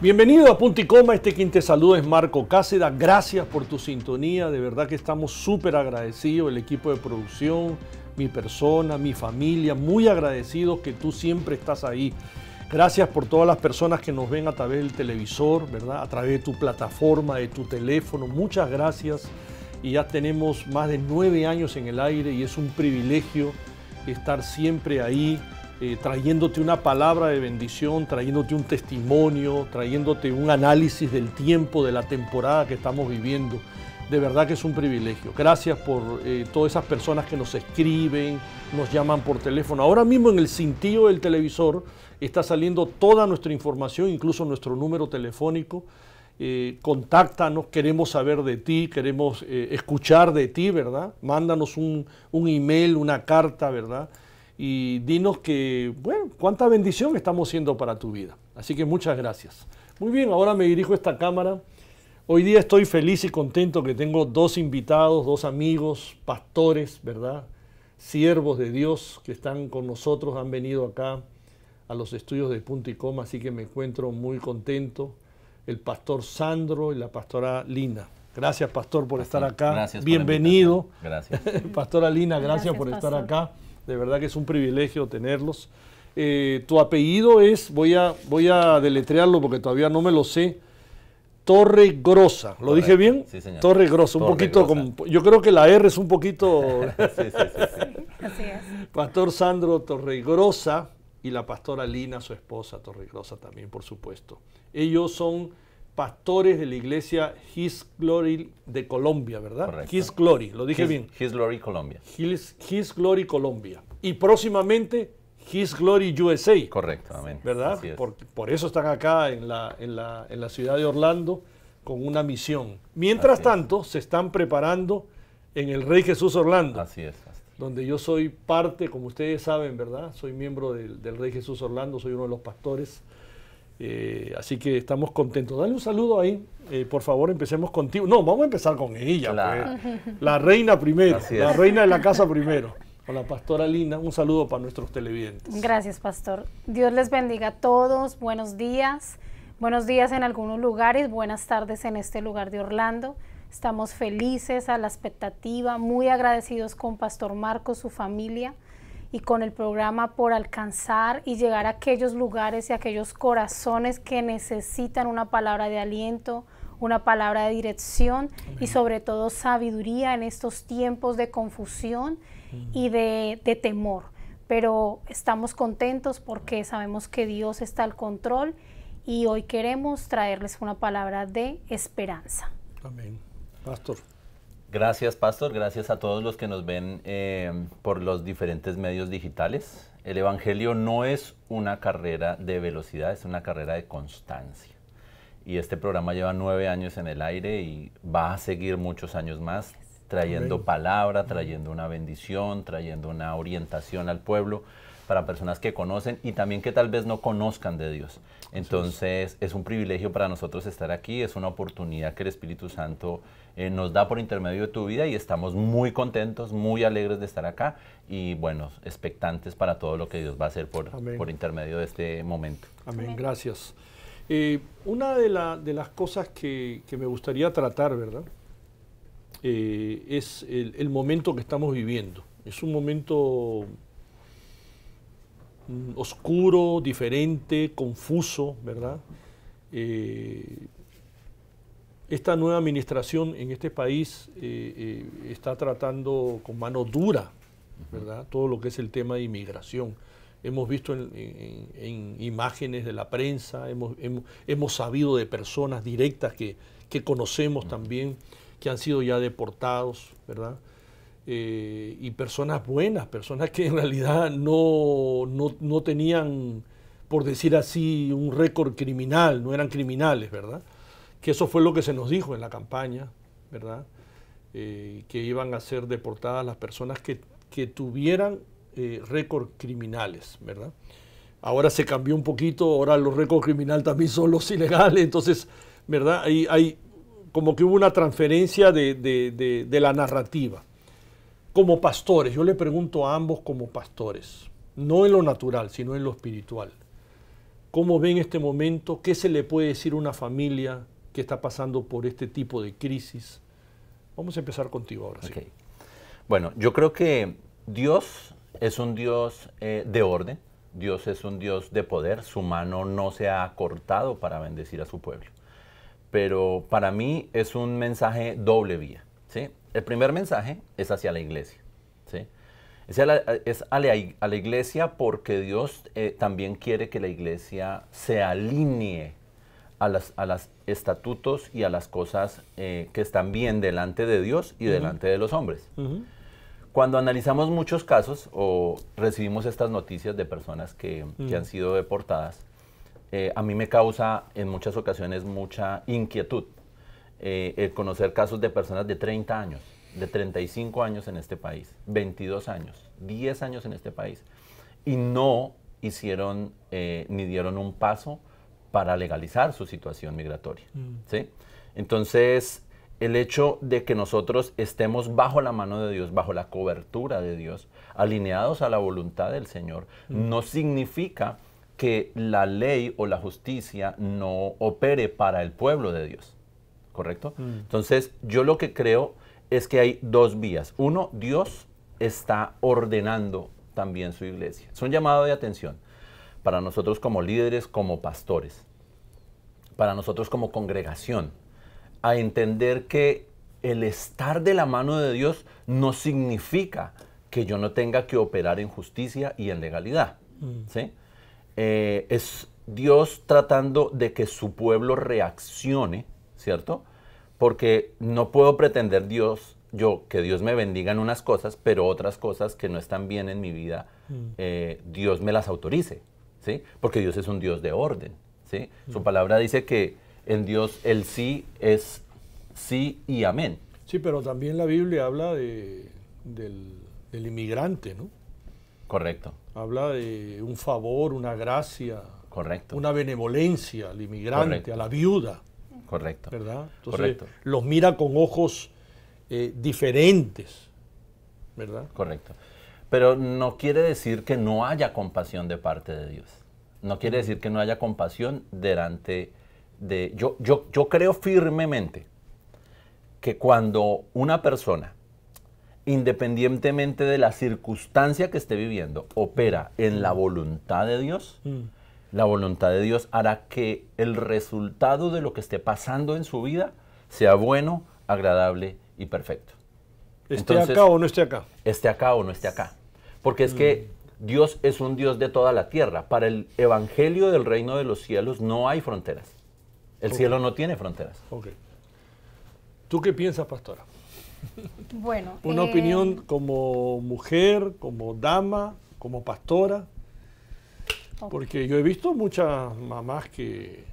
Bienvenido a Punto y Coma, quien te saluda es Marco Cáceda. Gracias por tu sintonía, de verdad que estamos súper agradecidos, el equipo de producción, mi persona, mi familia, muy agradecidos que tú siempre estás ahí. Gracias por todas las personas que nos ven a través del televisor, ¿verdad? A través de tu plataforma, de tu teléfono, muchas gracias. Y ya tenemos más de 9 años en el aire y es un privilegio estar siempre ahí, trayéndote una palabra de bendición, trayéndote un testimonio, trayéndote un análisis del tiempo, de la temporada que estamos viviendo. De verdad que es un privilegio. Gracias por todas esas personas que nos escriben, nos llaman por teléfono. Ahora mismo en el cintillo del televisor está saliendo toda nuestra información, incluso nuestro número telefónico. Contáctanos, queremos saber de ti, queremos escuchar de ti, ¿verdad? Mándanos un email, una carta, ¿verdad? Y dinos que, bueno, cuánta bendición estamos siendo para tu vida. Así que muchas gracias. Muy bien, ahora me dirijo a esta cámara. Hoy día estoy feliz y contento que tengo 2 invitados, 2 amigos, pastores, ¿verdad? Siervos de Dios que están con nosotros, han venido acá a los estudios de Punto y Coma, así que me encuentro muy contento. El pastor Sandro y la pastora Lina. Gracias, pastor, por estar acá. Gracias. Bienvenido. Gracias. Pastora Lina, gracias por estar acá. De verdad que es un privilegio tenerlos. Tu apellido es, voy a deletrearlo porque todavía no me lo sé, Torregrosa. ¿Lo dije bien? Sí, señor. Torregrosa, un poquito como, yo creo que la R es un poquito... Sí. Así es. Pastor Sandro Torregrosa y la pastora Lina, su esposa, Torregrosa también, por supuesto. Ellos son pastores de la iglesia His Glory de Colombia, ¿verdad? Correcto. His Glory, lo dije bien. His Glory Colombia. His Glory Colombia. Y próximamente His Glory USA. Correcto, amén. ¿Verdad? Así es. Por eso están acá en la ciudad de Orlando con una misión. Mientras Así tanto, se están preparando en el Rey Jesús Orlando. Así es. Donde yo soy parte, como ustedes saben, ¿verdad? Soy miembro del Rey Jesús Orlando, soy uno de los pastores. Así que estamos contentos. Dale un saludo ahí, por favor, empecemos contigo. No, vamos a empezar con ella, Claro. pues. La reina primero, Así es. la reina de la casa primero. Con la pastora Lina, un saludo para nuestros televidentes. Gracias, pastor. Dios les bendiga a todos. Buenos días. Buenos días en algunos lugares, buenas tardes en este lugar de Orlando. Estamos felices, a la expectativa, muy agradecidos con Pastor Marcos, su familia, y con el programa por alcanzar y llegar a aquellos lugares y a aquellos corazones que necesitan una palabra de aliento, una palabra de dirección. Amén. Y sobre todo sabiduría en estos tiempos de confusión y de temor. Pero estamos contentos porque sabemos que Dios está al control y hoy queremos traerles una palabra de esperanza. Amén. Pastor. Gracias, pastor. Gracias a todos los que nos ven por los diferentes medios digitales. El Evangelio no es una carrera de velocidad, es una carrera de constancia. Y este programa lleva 9 años en el aire y va a seguir muchos años más, trayendo Amén. Palabra, trayendo una bendición, trayendo una orientación al pueblo para personas que conocen y también que tal vez no conozcan de Dios. Entonces es un privilegio para nosotros estar aquí, es una oportunidad que el Espíritu Santo nos da por intermedio de tu vida y estamos muy contentos, muy alegres de estar acá y bueno, expectantes para todo lo que Dios va a hacer por intermedio de este momento. Amén, Amén. Gracias. Una de las cosas que me gustaría tratar, ¿verdad? Es el momento que estamos viviendo. Es un momento oscuro, diferente, confuso, ¿verdad? Esta nueva administración en este país está tratando con mano dura, ¿verdad? Todo lo que es el tema de inmigración. Hemos visto en imágenes de la prensa, hemos sabido de personas directas que conocemos también, que han sido ya deportados, ¿verdad? Y personas buenas, personas que en realidad no tenían, por decir así, un récord criminal, no eran criminales, ¿verdad? Que eso fue lo que se nos dijo en la campaña, ¿verdad? Que iban a ser deportadas las personas que tuvieran récord criminales, ¿verdad? Ahora se cambió un poquito, ahora los récords criminales también son los ilegales, entonces, ¿verdad? Hay como que hubo una transferencia de la narrativa. Como pastores, yo le pregunto a ambos como pastores, no en lo natural, sino en lo espiritual. ¿Cómo ven este momento? ¿Qué se le puede decir a una familia que está pasando por este tipo de crisis? Vamos a empezar contigo ahora. Okay. Sí. Bueno, yo creo que Dios es un Dios de orden, Dios es un Dios de poder, su mano no se ha cortado para bendecir a su pueblo. Pero para mí es un mensaje doble vía, ¿sí? El primer mensaje es hacia la iglesia, ¿sí? Es a la iglesia porque Dios también quiere que la iglesia se alinee a los estatutos y a las cosas que están bien delante de Dios y delante de los hombres. Cuando analizamos muchos casos o recibimos estas noticias de personas que han sido deportadas, a mí me causa en muchas ocasiones mucha inquietud el conocer casos de personas de 30 años, de 35 años en este país, 22 años, 10 años en este país, y no hicieron ni dieron un paso para legalizar su situación migratoria, ¿sí? Entonces, el hecho de que nosotros estemos bajo la mano de Dios, bajo la cobertura de Dios, alineados a la voluntad del Señor, no significa que la ley o la justicia no opere para el pueblo de Dios, ¿correcto? Entonces, yo lo que creo es que hay dos vías. Uno, Dios está ordenando también su iglesia. Es un llamado de atención para nosotros como líderes, como pastores, para nosotros como congregación, a entender que el estar de la mano de Dios no significa que yo no tenga que operar en justicia y en legalidad, ¿sí? Es Dios tratando de que su pueblo reaccione, ¿cierto? Porque no puedo pretender que Dios me bendiga en unas cosas, pero otras cosas que no están bien en mi vida, Dios me las autorice, ¿sí? Porque Dios es un Dios de orden, ¿sí? Su palabra dice que en Dios el sí es sí y amén. Sí, pero también la Biblia habla del inmigrante, ¿no? Correcto. Habla de un favor, una gracia, correcto, una benevolencia al inmigrante, correcto, a la viuda. Correcto. ¿Verdad? Entonces, correcto, los mira con ojos diferentes, ¿verdad? Correcto. Pero no quiere decir que no haya compasión de parte de Dios. No quiere decir que no haya compasión delante de... Yo creo firmemente que cuando una persona, independientemente de la circunstancia que esté viviendo, opera en la voluntad de Dios, la voluntad de Dios hará que el resultado de lo que esté pasando en su vida sea bueno, agradable y perfecto. Entonces, acá o no esté acá. Esté acá o no esté acá. Porque es que Dios es un Dios de toda la tierra. Para el evangelio del reino de los cielos no hay fronteras. El cielo no tiene fronteras. Okay. ¿Tú qué piensas, pastora? Bueno, una opinión como mujer, como dama, como pastora. Porque yo he visto muchas mamás que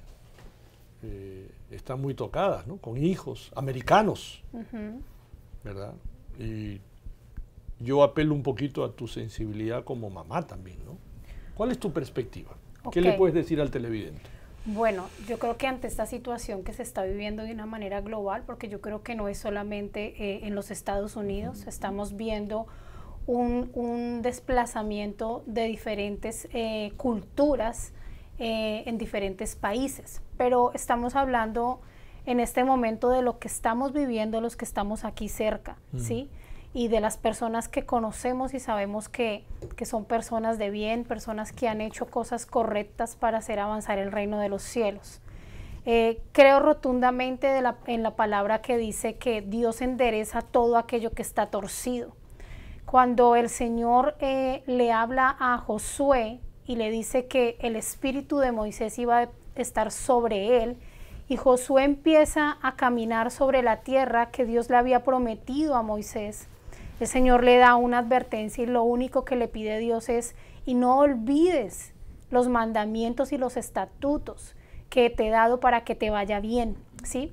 están muy tocadas, ¿no? Con hijos americanos, ¿verdad? Y yo apelo un poquito a tu sensibilidad como mamá también, ¿no? ¿Cuál es tu perspectiva? ¿Qué le puedes decir al televidente? Bueno, yo creo que ante esta situación que se está viviendo de una manera global, porque yo creo que no es solamente en los Estados Unidos, estamos viendo un desplazamiento de diferentes culturas en diferentes países, pero estamos hablando en este momento de lo que estamos viviendo los que estamos aquí cerca, ¿sí? Y de las personas que conocemos y sabemos que son personas de bien, personas que han hecho cosas correctas para hacer avanzar el reino de los cielos. Creo rotundamente en la palabra que dice que Dios endereza todo aquello que está torcido. Cuando el Señor le habla a Josué y le dice que el espíritu de Moisés iba a estar sobre él, y Josué empieza a caminar sobre la tierra que Dios le había prometido a Moisés, el Señor le da una advertencia y lo único que le pide Dios es: y no olvides los mandamientos y los estatutos que te he dado para que te vaya bien, ¿sí?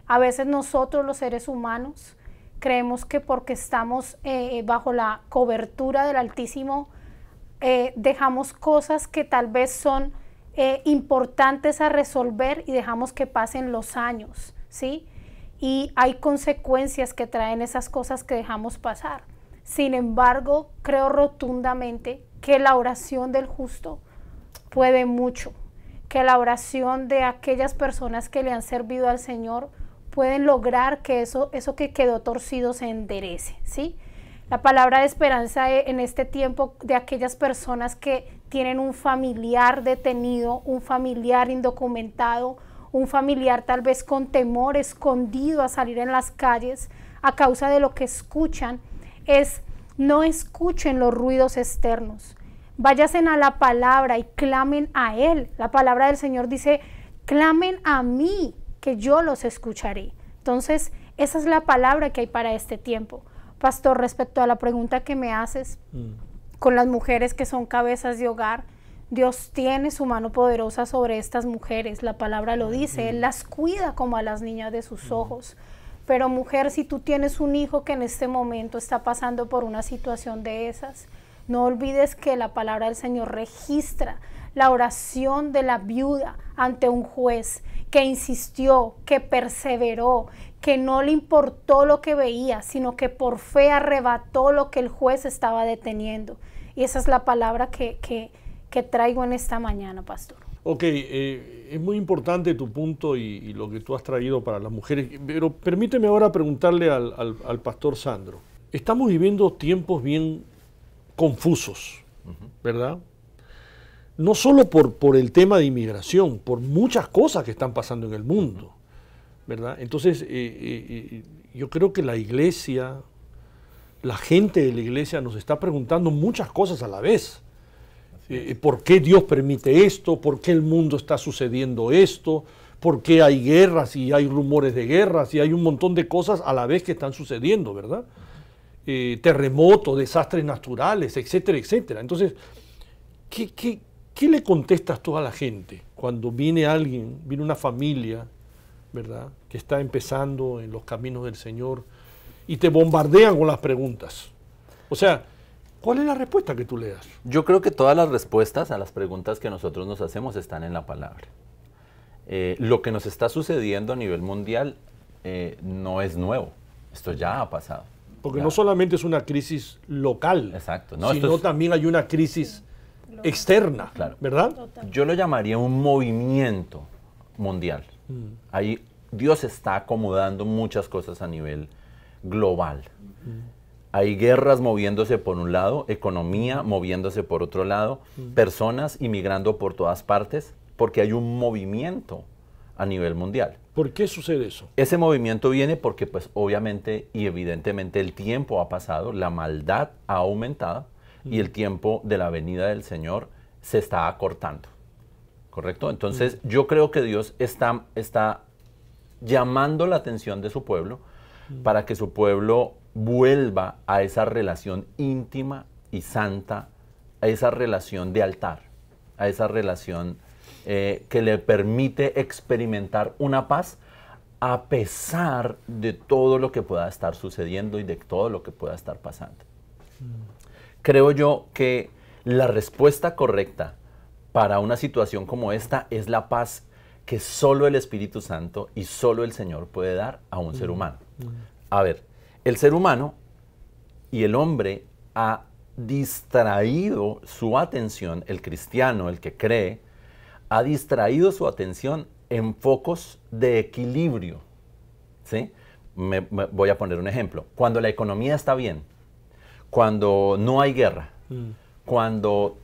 A veces nosotros los seres humanos creemos que porque estamos bajo la cobertura del Altísimo, dejamos cosas que tal vez son importantes a resolver y dejamos que pasen los años, ¿sí? Y hay consecuencias que traen esas cosas que dejamos pasar. Sin embargo, creo rotundamente que la oración del justo puede mucho. que la oración de aquellas personas que le han servido al Señor pueden lograr que eso que quedó torcido se enderece, ¿sí? La palabra de esperanza en este tiempo de aquellas personas que tienen un familiar detenido, un familiar indocumentado, un familiar tal vez con temor, escondido a salir en las calles a causa de lo que escuchan, es no escuchen los ruidos externos. Váyanse a la palabra y clamen a Él. La palabra del Señor dice, clamen a mí, que yo los escucharé. Entonces, esa es la palabra que hay para este tiempo. Pastor, respecto a la pregunta que me haces, con las mujeres que son cabezas de hogar, Dios tiene su mano poderosa sobre estas mujeres, la palabra lo dice, Él las cuida como a las niñas de sus ojos. Pero mujer, si tú tienes un hijo que en este momento está pasando por una situación de esas, no olvides que la palabra del Señor registra la oración de la viuda ante un juez que insistió, que perseveró, que no le importó lo que veía, sino que por fe arrebató lo que el juez estaba deteniendo. Y esa es la palabra que traigo en esta mañana, pastor. Ok, es muy importante tu punto y lo que tú has traído para las mujeres, pero permíteme ahora preguntarle al pastor Sandro. Estamos viviendo tiempos bien confusos, ¿verdad? No solo por el tema de inmigración, por muchas cosas que están pasando en el mundo, ¿verdad? Entonces, yo creo que la iglesia, la gente de la iglesia nos está preguntando muchas cosas a la vez. ¿Por qué Dios permite esto? ¿Por qué el mundo está sucediendo esto? ¿Por qué hay guerras y hay rumores de guerras y hay un montón de cosas a la vez que están sucediendo, ¿verdad? Terremotos, desastres naturales, etcétera, etcétera. Entonces, ¿qué le contestas tú a la gente cuando viene alguien, viene una familia, ¿verdad?, que está empezando en los caminos del Señor y te bombardean con las preguntas? O sea, ¿cuál es la respuesta que tú le das? Yo creo que todas las respuestas a las preguntas que nosotros nos hacemos están en la palabra. Lo que nos está sucediendo a nivel mundial no es nuevo. Esto ya ha pasado. Porque no solamente es una crisis local, exacto, no, sino también hay una crisis externa, claro, ¿verdad? Yo lo llamaría un movimiento mundial. Ahí Dios está acomodando muchas cosas a nivel global. Hay guerras moviéndose por un lado, economía moviéndose por otro lado, personas inmigrando por todas partes, porque hay un movimiento a nivel mundial. ¿Por qué sucede eso? Ese movimiento viene porque, pues, obviamente y evidentemente el tiempo ha pasado, la maldad ha aumentado y el tiempo de la venida del Señor se está acortando, ¿correcto? Entonces, yo creo que Dios está llamando la atención de su pueblo para que su pueblo vuelva a esa relación íntima y santa, a esa relación de altar, a esa relación que le permite experimentar una paz a pesar de todo lo que pueda estar sucediendo y de todo lo que pueda estar pasando. Creo yo que la respuesta correcta para una situación como esta es la paz que solo el Espíritu Santo y solo el Señor puede dar a un ser humano. A ver, el ser humano y el hombre ha distraído su atención, el cristiano, el que cree, ha distraído su atención en focos de equilibrio, ¿sí? Voy a poner un ejemplo. Cuando la economía está bien, cuando no hay guerra, cuando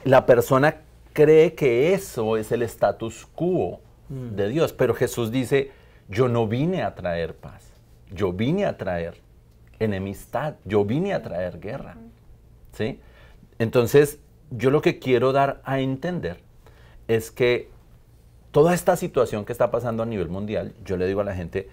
la persona cree que eso es el status quo de Dios, pero Jesús dice, yo no vine a traer paz, yo vine a traer enemistad, yo vine a traer guerra, ¿sí? Entonces, yo lo que quiero dar a entender es que toda esta situación que está pasando a nivel mundial, yo le digo a la gente,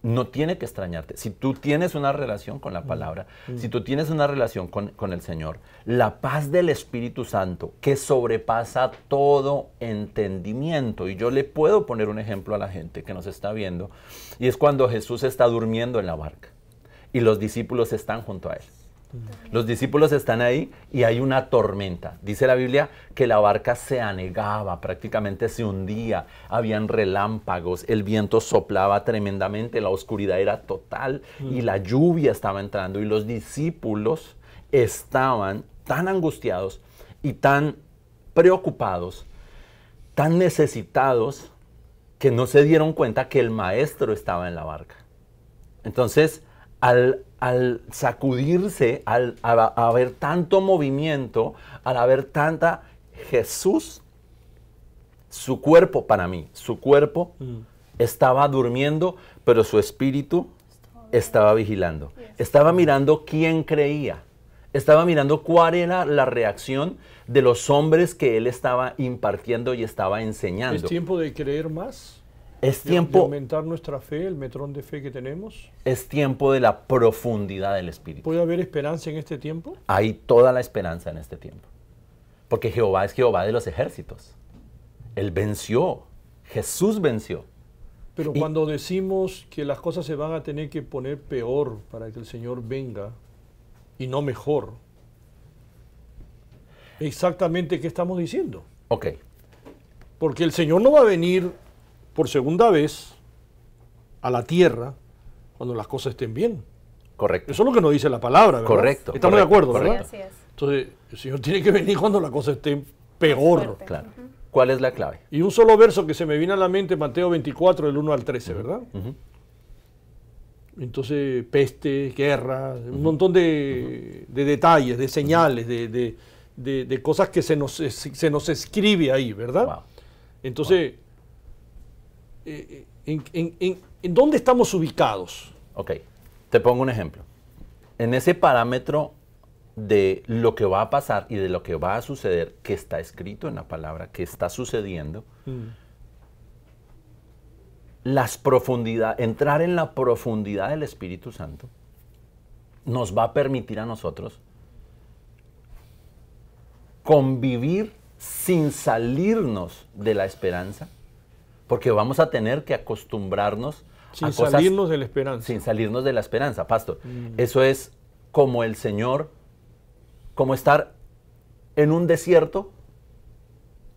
no tiene que extrañarte. Si tú tienes una relación con la palabra, si tú tienes una relación con el Señor, la paz del Espíritu Santo que sobrepasa todo entendimiento, y yo le puedo poner un ejemplo a la gente que nos está viendo, y es cuando Jesús está durmiendo en la barca y los discípulos están junto a él. Los discípulos están ahí y hay una tormenta. Dice la Biblia que la barca se anegaba, prácticamente se hundía, habían relámpagos, el viento soplaba tremendamente, la oscuridad era total y la lluvia estaba entrando y los discípulos estaban tan angustiados y tan preocupados tan necesitados que no se dieron cuenta que el maestro estaba en la barca. Entonces, al sacudirse, al haber tanto movimiento, al haber tanta Jesús, su cuerpo, para mí, su cuerpo estaba durmiendo, pero su espíritu estaba vigilando. Estaba mirando quién creía. Estaba mirando cuál era la reacción de los hombres que él estaba impartiendo y estaba enseñando. ¿Es tiempo de creer más? Es De tiempo, aumentar nuestra fe, el metrón de fe que tenemos. es tiempo de la profundidad del espíritu. ¿Puede haber esperanza en este tiempo? Hay toda la esperanza en este tiempo. Porque Jehová es Jehová de los ejércitos. Él venció. Jesús venció. Pero cuando decimos que las cosas se van a tener que poner peor para que el Señor venga y no mejor, exactamente qué estamos diciendo. Ok. Porque el Señor no va a venir por segunda vez a la tierra cuando las cosas estén bien. Correcto. Eso es lo que nos dice la palabra, ¿verdad? Correcto. Estamos de acuerdo, Sí, ¿verdad? así es. Entonces, el Señor tiene que venir cuando la cosa esté peor. Fuerte. Claro. ¿Cuál es la clave? Y un solo verso que se me viene a la mente, Mateo 24, del 1 al 13, ¿verdad? Entonces, peste, guerra, un montón de detalles, de señales, de cosas que se nos escribe ahí, ¿verdad? Wow. Entonces, ¿en dónde estamos ubicados? Ok. Te pongo un ejemplo. En ese parámetro de lo que va a pasar y de lo que va a suceder, que está escrito en la palabra, que está sucediendo, entrar en la profundidad del Espíritu Santo nos va a permitir a nosotros convivir sin salirnos de la esperanza, porque vamos a tener que acostumbrarnos Sin a cosas salirnos de la esperanza. sin salirnos de la esperanza, pastor. Eso es como el Señor, como estar en un desierto,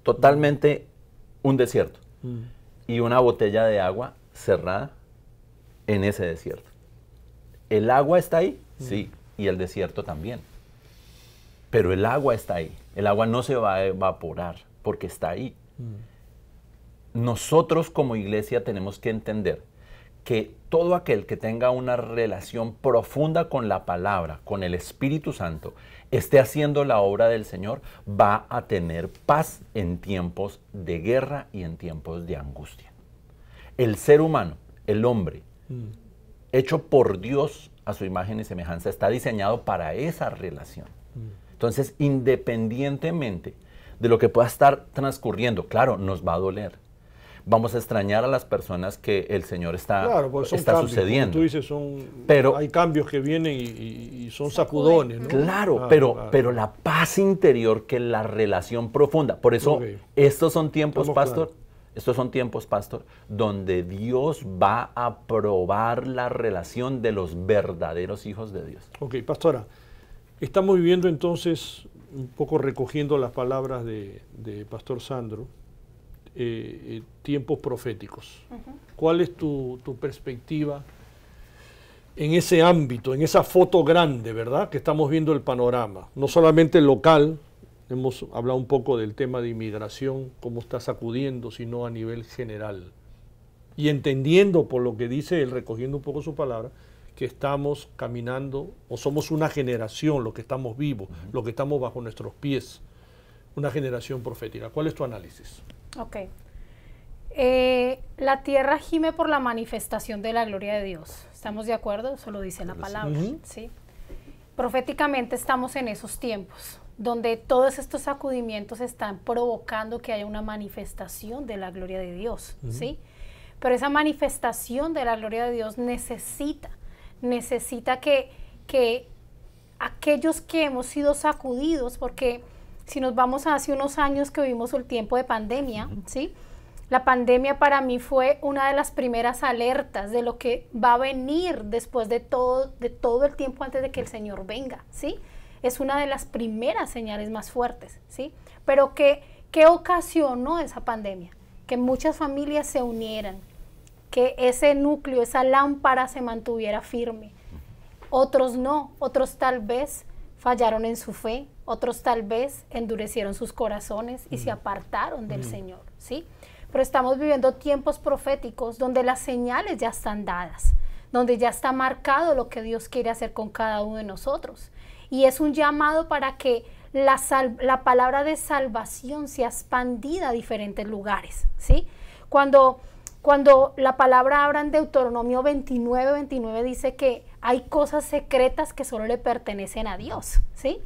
totalmente un desierto, y una botella de agua cerrada en ese desierto. ¿El agua está ahí? Sí, y el desierto también. Pero el agua está ahí. El agua no se va a evaporar porque está ahí. Nosotros como iglesia tenemos que entender que todo aquel que tenga una relación profunda con la palabra, con el Espíritu Santo, esté haciendo la obra del Señor, va a tener paz en tiempos de guerra y en tiempos de angustia. El ser humano, el hombre, hecho por Dios a su imagen y semejanza, está diseñado para esa relación. Entonces, independientemente de lo que pueda estar transcurriendo, claro, nos va a doler. Vamos a extrañar a las personas que el Señor está cambios, sucediendo. Como tú dices, hay cambios que vienen y son sacudones, ¿no? Claro, Claro. pero la paz interior, que la relación profunda. Por eso, estos son tiempos, Estamos pastor, claros. estos son tiempos, pastor, donde Dios va a probar la relación de los verdaderos hijos de Dios. Ok, pastora, estamos viviendo entonces, un poco recogiendo las palabras de Pastor Sandro, tiempos proféticos. ¿Cuál es tu perspectiva en ese ámbito, en esa foto grande, verdad? Que estamos viendo el panorama, no solamente local, hemos hablado un poco del tema de inmigración, cómo está sacudiendo, sino a nivel general. Y entendiendo por lo que dice él, recogiendo un poco su palabra, que estamos caminando, o somos una generación, los que estamos vivos, los que estamos bajo nuestros pies, una generación profética. ¿Cuál es tu análisis? Ok. La tierra gime por la manifestación de la gloria de Dios. ¿Estamos de acuerdo? Eso lo dice la palabra. ¿Sí? Proféticamente estamos en esos tiempos donde todos estos sacudimientos están provocando que haya una manifestación de la gloria de Dios. ¿Sí? Pero esa manifestación de la gloria de Dios necesita que aquellos que hemos sido sacudidos, porque si nos vamos a hace unos años que vivimos el tiempo de pandemia, ¿sí? La pandemia para mí fue una de las primeras alertas de lo que va a venir después de todo el tiempo antes de que el Señor venga, ¿sí? Es una de las primeras señales más fuertes, ¿sí? Pero ¿qué ocasionó esa pandemia? Que muchas familias se unieran, que ese núcleo, esa lámpara se mantuviera firme. Otros no, otros tal vez fallaron en su fe, otros tal vez endurecieron sus corazones y se apartaron del Señor. ¿sí? Pero estamos viviendo tiempos proféticos donde las señales ya están dadas, donde ya está marcado lo que Dios quiere hacer con cada uno de nosotros. Y es un llamado para que la palabra de salvación sea expandida a diferentes lugares, ¿sí? Cuando la palabra habla en Deuteronomio 29 dice que hay cosas secretas que solo le pertenecen a Dios, ¿sí?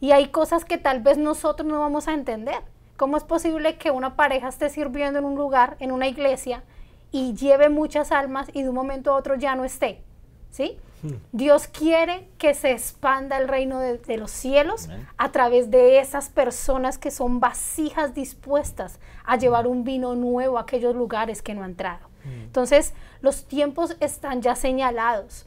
Y hay cosas que tal vez nosotros no vamos a entender. ¿Cómo es posible que una pareja esté sirviendo en un lugar, en una iglesia, y lleve muchas almas y de un momento a otro ya no esté? ¿Sí? Dios quiere que se expanda el reino de los cielos. Amén. A través de esas personas que son vasijas dispuestas a llevar un vino nuevo a aquellos lugares que no han entrado. Entonces, los tiempos están ya señalados.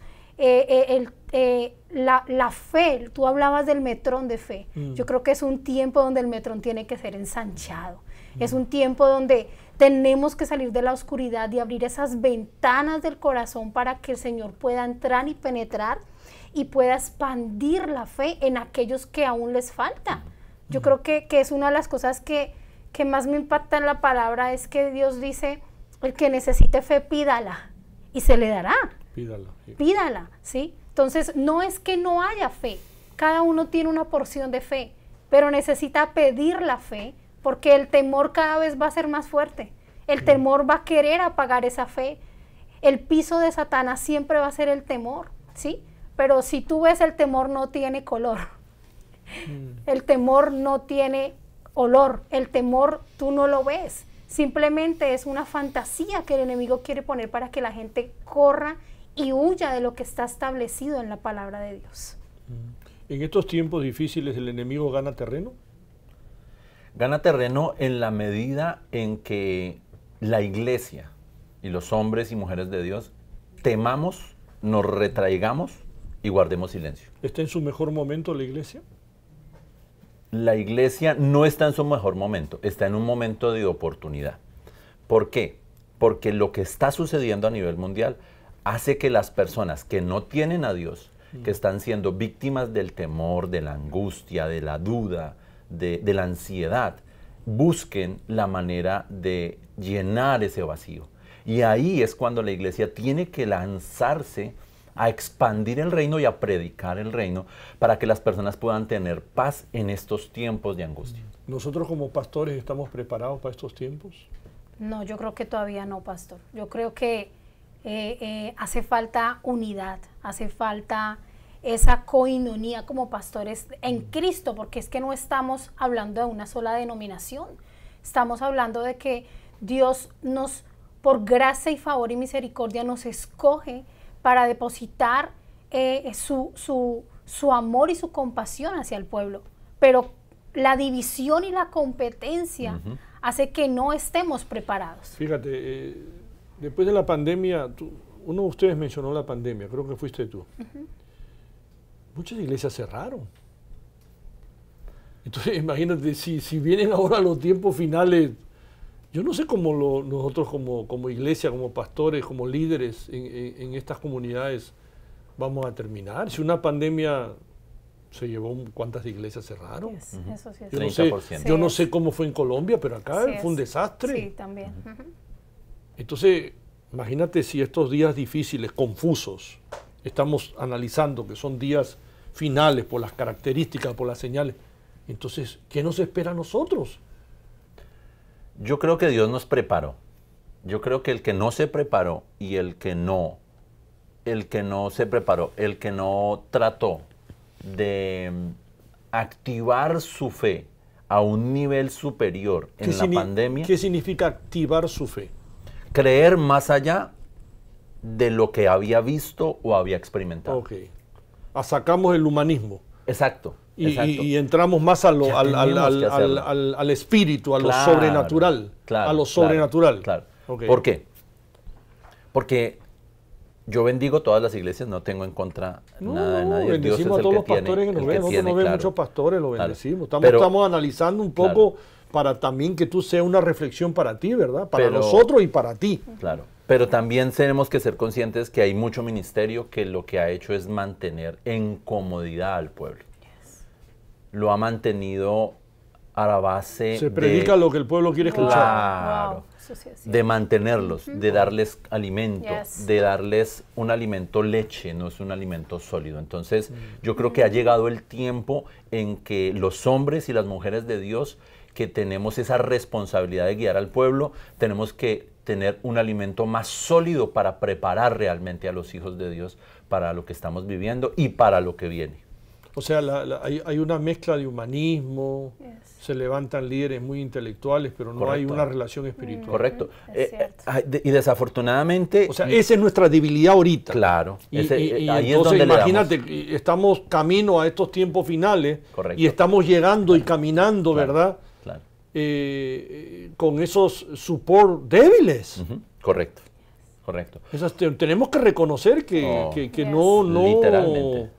La fe, tú hablabas del metrón de fe. Yo creo que es un tiempo donde el metrón tiene que ser ensanchado. Es un tiempo donde tenemos que salir de la oscuridad y abrir esas ventanas del corazón para que el Señor pueda entrar y penetrar y pueda expandir la fe en aquellos que aún les falta. Yo creo que es una de las cosas que más me impacta en la palabra, es que Dios dice, el que necesite fe, pídala y se le dará. Pídala. Sí. Pídala, ¿sí? Entonces, no es que no haya fe. Cada uno tiene una porción de fe, pero necesita pedir la fe, porque el temor cada vez va a ser más fuerte. El temor va a querer apagar esa fe. El piso de Satanás siempre va a ser el temor, ¿sí? Pero si tú ves, el temor no tiene color. El temor no tiene olor. El temor tú no lo ves. Simplemente es una fantasía que el enemigo quiere poner para que la gente corra y huya de lo que está establecido en la palabra de Dios. ¿En estos tiempos difíciles el enemigo gana terreno? Gana terreno en la medida en que la iglesia y los hombres y mujeres de Dios temamos, nos retraigamos y guardemos silencio. ¿Está en su mejor momento la iglesia? La iglesia no está en su mejor momento, está en un momento de oportunidad. ¿Por qué? Porque lo que está sucediendo a nivel mundial hace que las personas que no tienen a Dios, que están siendo víctimas del temor, de la angustia, de la duda, de la ansiedad, busquen la manera de llenar ese vacío. Y ahí es cuando la iglesia tiene que lanzarse a expandir el reino y a predicar el reino para que las personas puedan tener paz en estos tiempos de angustia. ¿Nosotros como pastores estamos preparados para estos tiempos? No, yo creo que todavía no, pastor. Yo creo que hace falta unidad, hace falta esa coinonía como pastores en Cristo, porque es que no estamos hablando de una sola denominación, estamos hablando de que Dios nos, por gracia y favor y misericordia, nos escoge para depositar su amor y su compasión hacia el pueblo, pero la división y la competencia hace que no estemos preparados. Fíjate, después de la pandemia, uno de ustedes mencionó la pandemia, creo que fuiste tú. Muchas iglesias cerraron. Entonces, imagínate, si vienen ahora los tiempos finales, yo no sé cómo nosotros como iglesia, como pastores, como líderes en estas comunidades vamos a terminar. Si una pandemia se llevó, ¿cuántas iglesias cerraron? Eso sí es. Yo no sé cómo fue en Colombia, pero acá fue un desastre. Sí, también. Entonces, imagínate si estos días difíciles, confusos, estamos analizando que son días finales por las características, por las señales. Entonces, ¿qué nos espera a nosotros? Yo creo que Dios nos preparó. Yo creo que el que no se preparó y el que no se preparó, el que no trató de activar su fe a un nivel superior en la pandemia. ¿Qué significa activar su fe? Creer más allá de lo que había visto o había experimentado. Ok. Sacamos el humanismo. Exacto. Y entramos más al espíritu, a lo sobrenatural. A lo sobrenatural. Claro. Okay. ¿Por qué? Porque yo bendigo todas las iglesias, no tengo en contra nada de nadie. Bendecimos a todos los pastores que nos ven. Nosotros nos ven muchos pastores, los bendecimos. Estamos analizando un poco para también que tú seas una reflexión para ti, ¿verdad? Para nosotros y para ti. Claro. Pero también tenemos que ser conscientes que hay mucho ministerio que lo que ha hecho es mantener en comodidad al pueblo. Lo ha mantenido a la base se predica lo que el pueblo quiere escuchar. Claro, Wow. Eso sí es cierto. de mantenerlos, de darles alimento, Yes. de darles un alimento leche, no es un alimento sólido. Entonces, yo creo que ha llegado el tiempo en que los hombres y las mujeres de Dios que tenemos esa responsabilidad de guiar al pueblo, tenemos que tener un alimento más sólido para preparar realmente a los hijos de Dios para lo que estamos viviendo y para lo que viene. O sea, hay una mezcla de humanismo, Yes. se levantan líderes muy intelectuales, pero no hay Correcto. una relación espiritual. Correcto. Es cierto. Y desafortunadamente... O sea, esa es nuestra debilidad ahorita. Claro. Y ahí es entonces donde le damos. imagínate, estamos camino a estos tiempos finales. Correcto. Y estamos llegando y caminando, Claro, ¿verdad? Claro. Con esos support débiles. Ujú. Correcto. Correcto. Tenemos que reconocer que, Oh, que Yes. no Literalmente.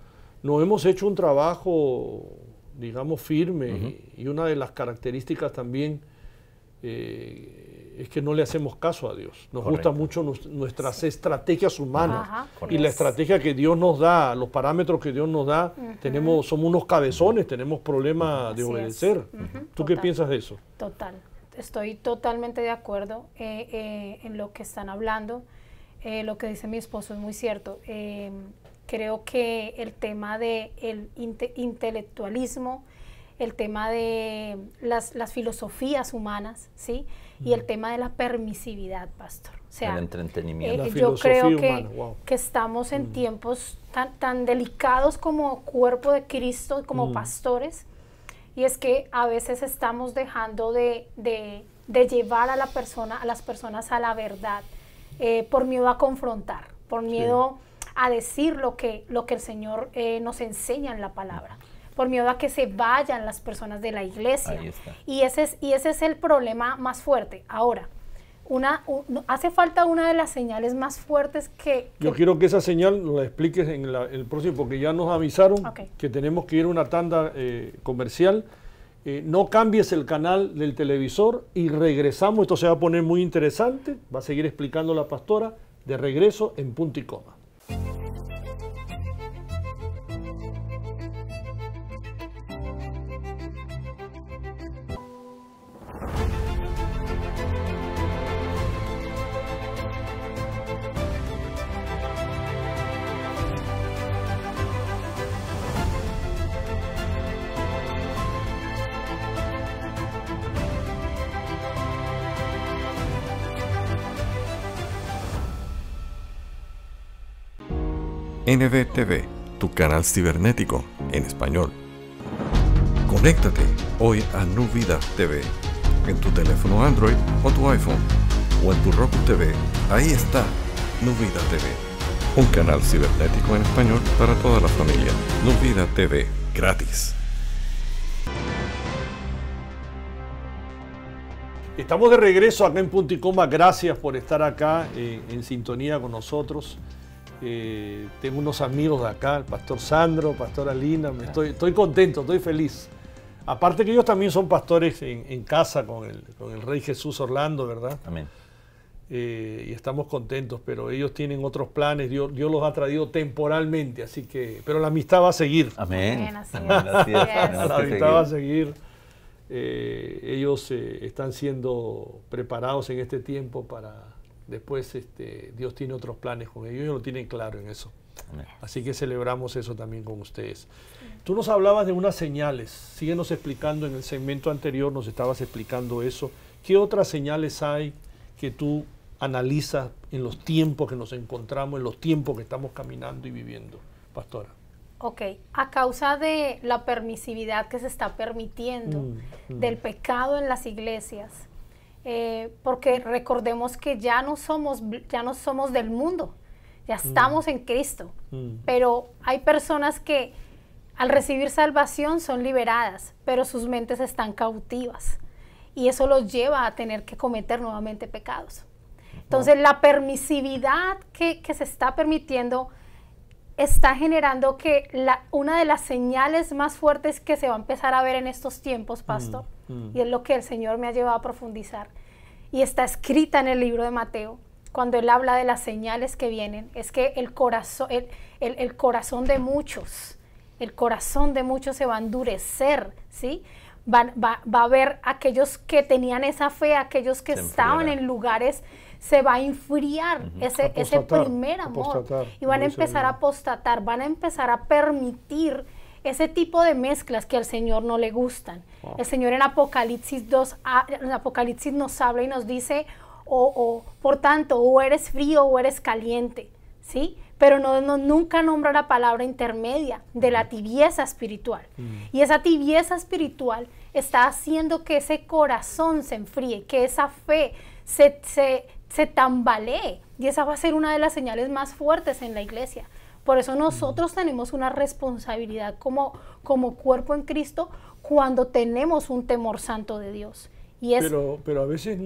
hemos hecho un trabajo, digamos, firme. Y una de las características también es que no le hacemos caso a Dios. Nos Correcto. gustan mucho nuestras estrategias humanas. Ajá. Y la Yes. estrategia que Dios nos da, los parámetros que Dios nos da, somos unos cabezones, tenemos problemas de Así es. obedecer. ¿Tú qué Total. piensas de eso? Total, estoy totalmente de acuerdo en lo que están hablando. Lo que dice mi esposo es muy cierto. Creo que el tema del intelectualismo, el tema de las filosofías humanas, ¿sí? Y el tema de la permisividad, pastor. O sea, El entretenimiento. La yo filosofía creo que, humana, wow. que estamos en tiempos tan delicados como cuerpo de Cristo, como pastores, y es que a veces estamos dejando de llevar a las personas a la verdad, por miedo a confrontar, por miedo a decir lo que el Señor nos enseña en la palabra, por miedo a que se vayan las personas de la iglesia. Ahí está. Y ese es el problema más fuerte. Ahora, hace falta una de las señales más fuertes que Yo quiero que esa señal la expliques en el próximo, porque ya nos avisaron Ok. que tenemos que ir a una tanda comercial. No cambies el canal del televisor y regresamos. Esto se va a poner muy interesante. Va a seguir explicando la pastora de regreso en Punto y Coma. NBTV, tu canal cibernético en español. Conéctate hoy a Nu Vida TV en tu teléfono Android o tu iPhone o en tu Roku TV. Ahí está Nu Vida TV, un canal cibernético en español para toda la familia. Nu Vida TV, gratis. Estamos de regreso acá en Punto y Coma. Gracias por estar acá en sintonía con nosotros. Tengo unos amigos de acá, el pastor Sandro, pastora Lina. Estoy contento, estoy feliz. Aparte que ellos también son pastores en casa con el Rey Jesús Orlando, ¿verdad? Amén. Y estamos contentos, pero ellos tienen otros planes. Dios los ha traído temporalmente, así que... Pero la amistad va a seguir. Amén. Amén, así es. Amén, así es. Yes. Tenemos La que amistad va a seguir. seguir. Ellos están siendo preparados en este tiempo para... Después Dios tiene otros planes con ellos. Ellos lo tienen claro en eso. Amén. Así que celebramos eso también con ustedes. Tú nos hablabas de unas señales. Síguenos explicando. En el segmento anterior nos estabas explicando eso. ¿Qué otras señales hay que tú analizas en los tiempos que nos encontramos, en los tiempos que estamos caminando y viviendo, pastora? Ok, a causa de la permisividad que se está permitiendo, del pecado en las iglesias, porque recordemos que ya no somos del mundo, ya estamos en Cristo, pero hay personas que al recibir salvación son liberadas, pero sus mentes están cautivas y eso los lleva a tener que cometer nuevamente pecados. Entonces la permisividad que se está permitiendo está generando que una de las señales más fuertes que se va a empezar a ver en estos tiempos, pastor, y es lo que el Señor me ha llevado a profundizar, y está escrita en el libro de Mateo, cuando él habla de las señales que vienen, es que el corazón de muchos se va a endurecer, ¿sí? va a haber aquellos que tenían esa fe, aquellos que estaban en lugares, se va a enfriar ese primer amor. Y van a empezar a apostatar, van a empezar a permitir ese tipo de mezclas que al Señor no le gustan. Wow. El Señor en Apocalipsis 2, en Apocalipsis nos habla y nos dice, por tanto, o eres frío o eres caliente, ¿sí? Pero nunca nombra la palabra intermedia de la tibieza espiritual. Y esa tibieza espiritual está haciendo que ese corazón se enfríe, que esa fe se tambalee. Y esa va a ser una de las señales más fuertes en la iglesia. Por eso nosotros tenemos una responsabilidad como cuerpo en Cristo cuando tenemos un temor santo de Dios. Y pero a veces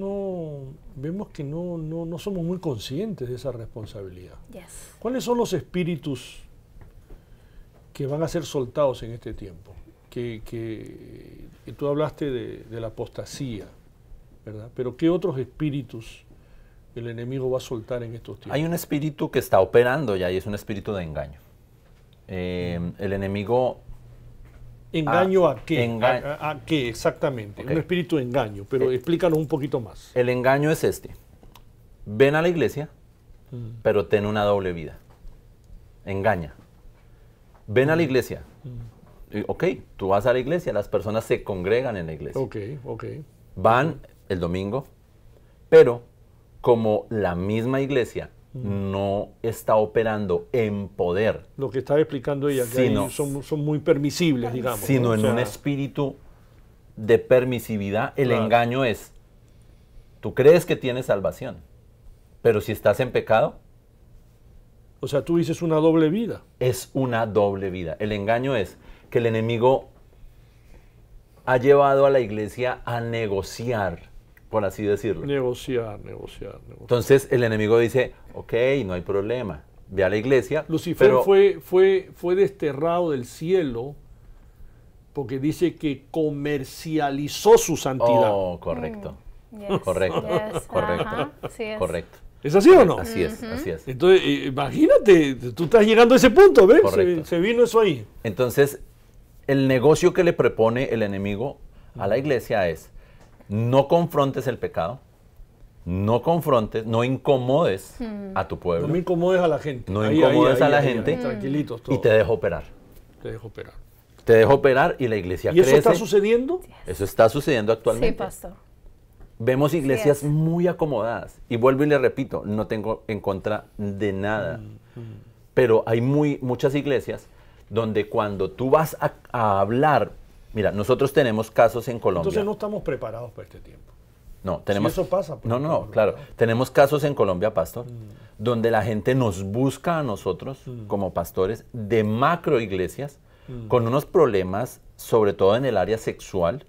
vemos que no somos muy conscientes de esa responsabilidad. Yes. ¿Cuáles son los espíritus que van a ser soltados en este tiempo? Que tú hablaste de la apostasía, ¿verdad? Pero ¿qué otros espíritus el enemigo va a soltar en estos tiempos? Hay un espíritu que está operando ya y es un espíritu de engaño. El enemigo... ¿Engaño a qué? ¿A qué exactamente? Okay. Un espíritu de engaño, pero explícanos un poquito más. El engaño es este. Ven a la iglesia, pero ten una doble vida. Engaña. Ven a la iglesia. Ok, tú vas a la iglesia, las personas se congregan en la iglesia. Ok. Van el domingo, pero como la misma iglesia no está operando en poder. Lo que estaba explicando ella, que son muy permisibles, digamos. Sino en un espíritu de permisividad. El engaño es, tú crees que tienes salvación, pero si estás en pecado... O sea, tú dices una doble vida. Es una doble vida. El engaño es que el enemigo ha llevado a la iglesia a negociar, por así decirlo. Negociar. Entonces el enemigo dice, ok, no hay problema, ve a la iglesia. Lucifer fue desterrado del cielo porque dice que comercializó su santidad. Oh, correcto. Correcto. ¿Es así o no? Así es. Entonces, imagínate, tú estás llegando a ese punto, ¿ves? Se vino eso ahí. Entonces, el negocio que le propone el enemigo a la iglesia es, no confrontes el pecado, no incomodes a tu pueblo. No me incomodes a la gente. No incomodes a la gente. Tranquilitos todos. Y te dejo operar. Te dejo operar y la iglesia crece. ¿Y eso está sucediendo? Eso está sucediendo actualmente. Sí, pastor. Vemos iglesias muy acomodadas. Y vuelvo y le repito, no tengo en contra de nada. Pero hay muchas iglesias donde cuando tú vas a hablar... Mira, nosotros tenemos casos en Colombia. Entonces no estamos preparados para este tiempo. No, tenemos... Si eso pasa... Pues claro. Tenemos casos en Colombia, pastor, donde la gente nos busca a nosotros como pastores de macro iglesias con unos problemas, sobre todo en el área sexual,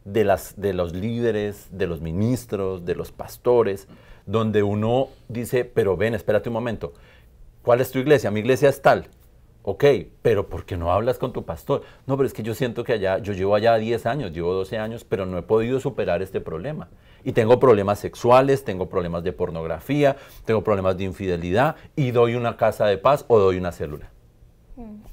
de los líderes, de los ministros, de los pastores, donde uno dice, pero ven, espérate un momento, ¿cuál es tu iglesia? Mi iglesia es tal. Ok, pero ¿por qué no hablas con tu pastor? No, pero es que yo siento que yo llevo allá 10 años, llevo 12 años, pero no he podido superar este problema. Y tengo problemas sexuales, tengo problemas de pornografía, tengo problemas de infidelidad y doy una casa de paz o doy una célula.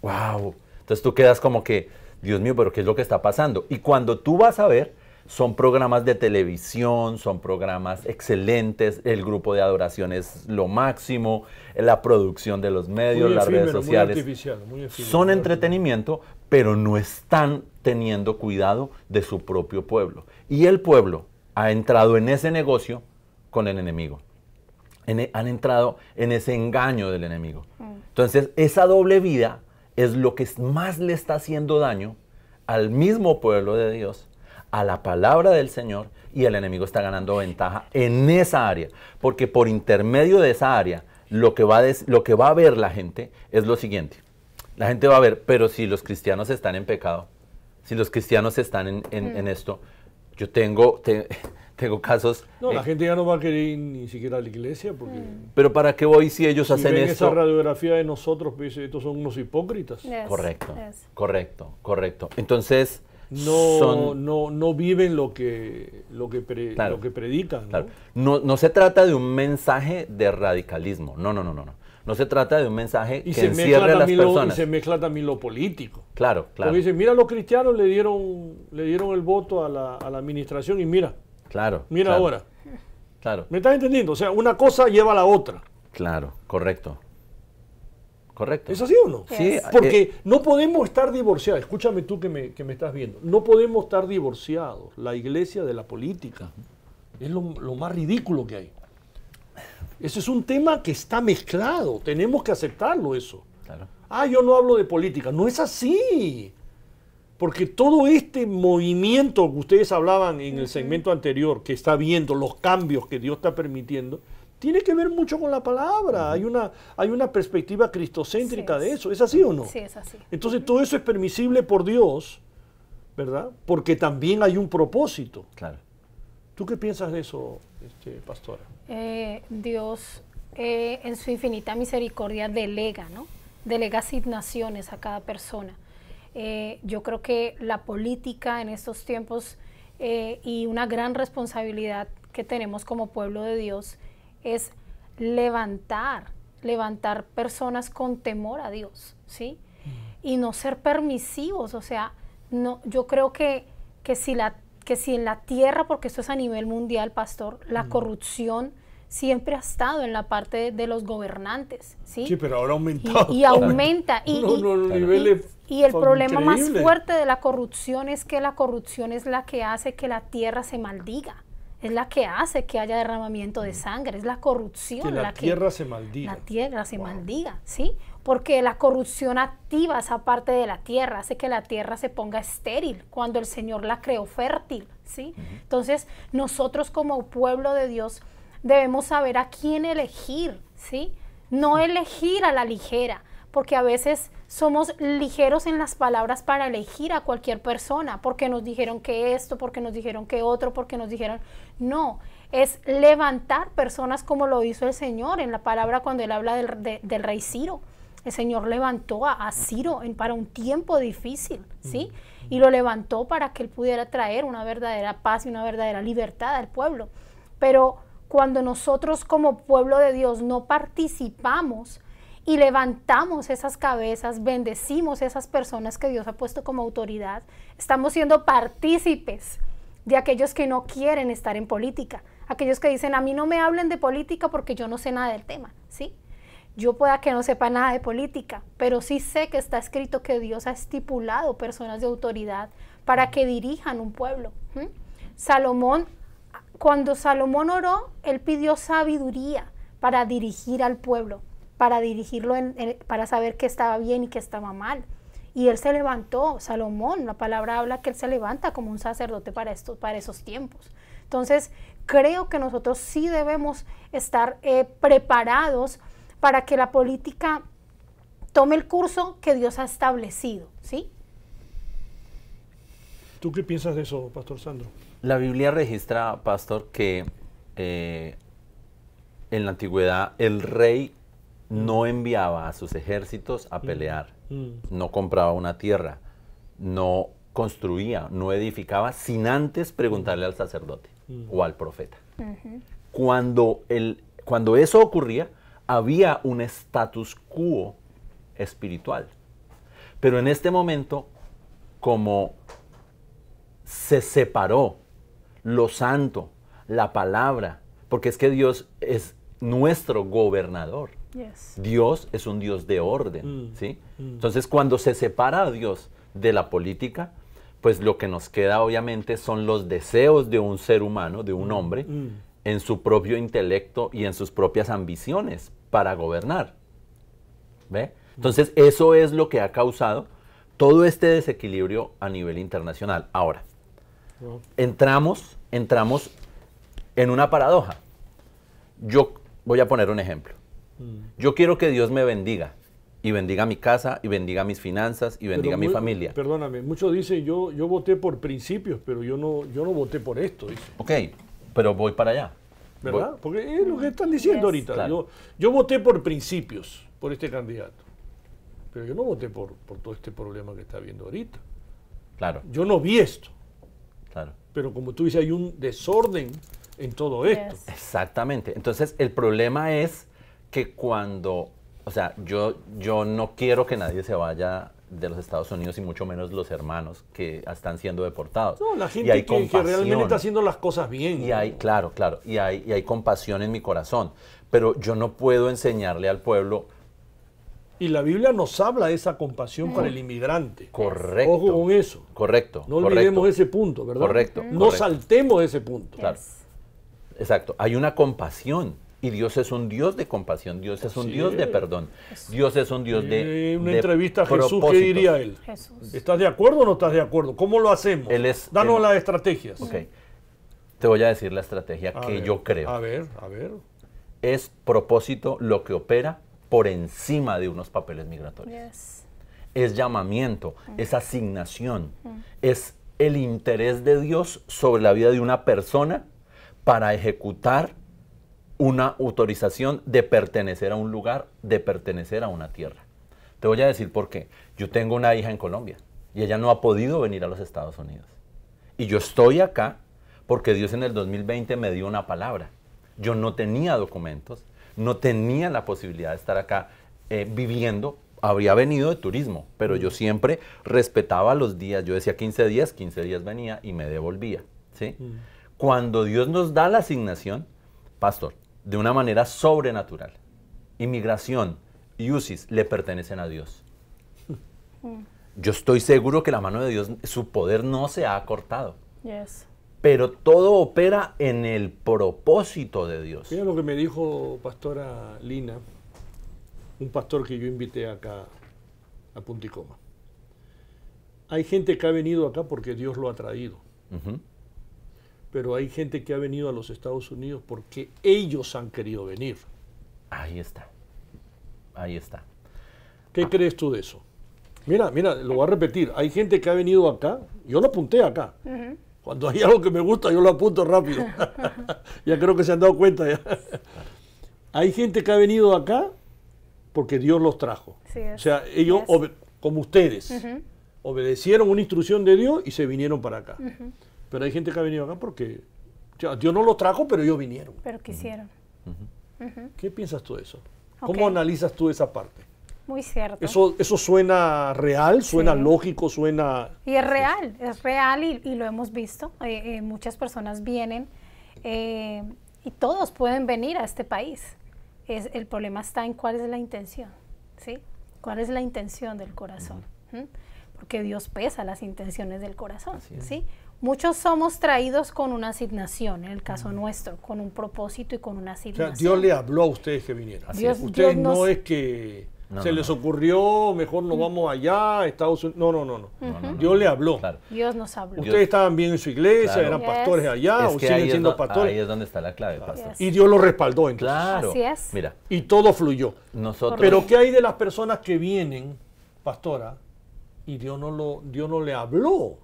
¡Wow! Entonces tú quedas como que, Dios mío, pero ¿qué es lo que está pasando? Y cuando tú vas a ver, son programas de televisión, son programas excelentes, el grupo de adoración es lo máximo, la producción de los medios, las redes sociales, son entretenimiento, pero no están teniendo cuidado de su propio pueblo. Y el pueblo ha entrado en ese negocio con el enemigo, han entrado en ese engaño del enemigo. Entonces, esa doble vida es lo que más le está haciendo daño al mismo pueblo de Dios, a la palabra del Señor, y el enemigo está ganando ventaja en esa área, porque por intermedio de esa área lo que va a ver la gente es lo siguiente. La gente va a ver, pero si los cristianos están en pecado, si los cristianos están en esto, yo tengo casos... No, la gente ya no va a querer ir ni siquiera a la iglesia porque... Pero ¿para qué voy si ellos hacen ven esto? Esa radiografía de nosotros, pues, estos son unos hipócritas. Correcto. Entonces... No viven lo que predican. Claro. No se trata de un mensaje de radicalismo. No. No se trata de un mensaje Y que se encierre mezcla a las también y personas. se mezcla también lo político. Claro, claro. Porque dicen, mira, los cristianos le dieron el voto a la administración y mira Claro. claro. Ahora. Claro, ¿Me estás entendiendo? O sea, una cosa lleva a la otra. claro, correcto. Correcto. ¿Es así o no? Sí, Porque no podemos estar divorciados. Escúchame tú que me estás viendo. No podemos estar divorciados, la iglesia de la política. Es lo más ridículo que hay. Ese es un tema que está mezclado. Tenemos que aceptarlo eso. claro. Yo no hablo de política. No es así. Porque todo este movimiento que ustedes hablaban en el segmento anterior, que está viendo los cambios que Dios está permitiendo, tiene que ver mucho con la palabra. Hay una perspectiva cristocéntrica de eso. ¿Es así o no? Sí, es así. Entonces todo eso es permisible por Dios, ¿verdad? Porque también hay un propósito. Claro. ¿Tú qué piensas de eso, pastora? Dios, en su infinita misericordia, delega, ¿no? Delega asignaciones a cada persona. Yo creo que la política en estos tiempos y una gran responsabilidad que tenemos como pueblo de Dios es levantar personas con temor a Dios, ¿sí? Y no ser permisivos, o sea, no, yo creo que si en la tierra, porque esto es a nivel mundial, pastor, la corrupción siempre ha estado en la parte de los gobernantes, ¿sí? Sí, pero ahora ha aumentado. Y aumenta. Niveles Y el problema más increíbles. fuerte de la corrupción es que la corrupción es la que hace que la tierra se maldiga. Es la que hace que haya derramamiento de sangre. Es la corrupción. Que la tierra se maldiga. La tierra se maldiga, ¿sí? Porque la corrupción activa esa parte de la tierra, hace que la tierra se ponga estéril cuando el Señor la creó fértil, ¿sí? Entonces, nosotros como pueblo de Dios debemos saber a quién elegir, ¿sí? No elegir a la ligera, porque a veces somos ligeros en las palabras para elegir a cualquier persona, porque nos dijeron que esto, porque nos dijeron que otro, porque nos dijeron... No, es levantar personas como lo hizo el Señor en la palabra cuando Él habla del rey Ciro. El Señor levantó a Ciro para un tiempo difícil, ¿sí? Y lo levantó para que Él pudiera traer una verdadera paz y una verdadera libertad al pueblo. Pero cuando nosotros como pueblo de Dios no participamos y levantamos esas cabezas, bendecimos esas personas que Dios ha puesto como autoridad, estamos siendo partícipes de aquellos que no quieren estar en política, aquellos que dicen, a mí no me hablen de política porque yo no sé nada del tema, ¿sí? Yo pueda que no sepa nada de política, pero sí sé que está escrito que Dios ha estipulado personas de autoridad para que dirijan un pueblo. Cuando Salomón oró, él pidió sabiduría para dirigir al pueblo, para dirigirlo, para saber qué estaba bien y qué estaba mal. Y él se levantó, Salomón, la palabra habla que él se levanta como un sacerdote para esos tiempos. Entonces, creo que nosotros sí debemos estar preparados para que la política tome el curso que Dios ha establecido, ¿sí? ¿Tú qué piensas de eso, Pastor Sandro? La Biblia registra, pastor, que en la antigüedad el rey no enviaba a sus ejércitos a pelear, no compraba una tierra, no construía, no edificaba sin antes preguntarle al sacerdote o al profeta. Cuando eso ocurría, había un status quo espiritual. Pero en este momento, como se separó lo santo, la palabra, porque es que Dios es nuestro gobernador. Yes. Dios es un Dios de orden, ¿sí? Entonces, cuando se separa a Dios de la política, pues lo que nos queda obviamente son los deseos de un ser humano, de un hombre, en su propio intelecto y en sus propias ambiciones para gobernar. ¿Ve? Entonces, eso es lo que ha causado todo este desequilibrio a nivel internacional. Ahora, entramos en una paradoja. Yo voy a poner un ejemplo. Yo quiero que Dios me bendiga, y bendiga mi casa, y bendiga mis finanzas, y bendiga mi familia. Perdóname, muchos dicen, yo voté por principios, pero yo no voté por esto. Dice. Ok, pero voy para allá. ¿Verdad? Porque es lo que están diciendo ahorita. Claro. Yo voté por principios, por este candidato. Pero yo no voté por todo este problema que está habiendo ahorita. Claro, Yo no vi esto. claro. Pero como tú dices, hay un desorden en todo esto. Yes. Exactamente. Entonces, el problema es que cuando O sea, yo no quiero que nadie se vaya de los Estados Unidos y mucho menos los hermanos que están siendo deportados. No, la Y gente hay que realmente está haciendo las cosas bien. Y hay, claro, y hay compasión en mi corazón. Pero yo no puedo enseñarle al pueblo. Y la Biblia nos habla de esa compasión para el inmigrante. Correcto. Ojo con eso. Correcto. No olvidemos ese punto, ¿verdad? Correcto. No correcto. saltemos ese punto. Claro. Exacto. Hay una compasión. Y Dios es un Dios de compasión. Dios es un Así Dios de es. perdón. Dios es un Dios de En una de entrevista a Jesús, ¿qué propósitos. diría él? Jesús. ¿Estás de acuerdo o no estás de acuerdo? ¿Cómo lo hacemos? Danos las estrategias. Ok. Te voy a decir la estrategia A que ver, yo creo. A ver. Es propósito lo que opera por encima de unos papeles migratorios. Yes. Es llamamiento, es asignación, es el interés de Dios sobre la vida de una persona para ejecutar una autorización de pertenecer a un lugar, de pertenecer a una tierra. Te voy a decir por qué. Yo tengo una hija en Colombia y ella no ha podido venir a los Estados Unidos. Y yo estoy acá porque Dios en el 2020 me dio una palabra. Yo no tenía documentos, no tenía la posibilidad de estar acá viviendo. Habría venido de turismo, pero yo siempre respetaba los días. Yo decía 15 días venía y me devolvía, ¿sí? Cuando Dios nos da la asignación, pastor, de una manera sobrenatural, inmigración y UCIS le pertenecen a Dios. Yo estoy seguro que la mano de Dios, su poder no se ha cortado. Yes. Pero todo opera en el propósito de Dios. Mira lo que me dijo pastora Lina, un pastor que yo invité acá a Punticoma. Hay gente que ha venido acá porque Dios lo ha traído. Ujú. Pero hay gente que ha venido a los Estados Unidos porque ellos han querido venir. Ahí está. Ahí está. ¿Qué crees tú de eso? Mira, lo voy a repetir. Hay gente que ha venido acá, yo lo apunté acá. Cuando hay algo que me gusta, yo lo apunto rápido. Ya creo que se han dado cuenta ya. Hay gente que ha venido acá porque Dios los trajo. Sí, es. O sea, ellos, Yes. como ustedes, obedecieron una instrucción de Dios y se vinieron para acá. Pero hay gente que ha venido acá porque Dios no los trajo, pero ellos vinieron. Pero quisieron. ¿Qué piensas tú de eso? Ok. ¿Cómo analizas tú esa parte? Muy cierto. Eso suena real, suena Sí. lógico, suena... Y es real y lo hemos visto. Muchas personas vienen y todos pueden venir a este país. El problema está en cuál es la intención, ¿sí? ¿Cuál es la intención del corazón? Porque Dios pesa las intenciones del corazón, Así es. ¿sí? Muchos somos traídos con una asignación, en el caso nuestro, con un propósito y con una O sea, asignación. Dios le habló a ustedes que vinieran. Así Dios- es. Ustedes Dios no nos- es que No, se no, les no. ocurrió, mejor nos vamos allá, a Estados Unidos. No. No, Dios le habló. Claro. Dios nos habló. Ustedes estaban bien en su iglesia, Claro. eran Yes. pastores allá, Es o que siguen ahí siendo ahí pastores. es donde está la clave, pastor. Yes. Y Dios los respaldó entonces. Claro. Así es. Mira, Y todo fluyó. nosotros... Pero ¿qué hay de las personas que vienen, pastora, y Dios no le habló?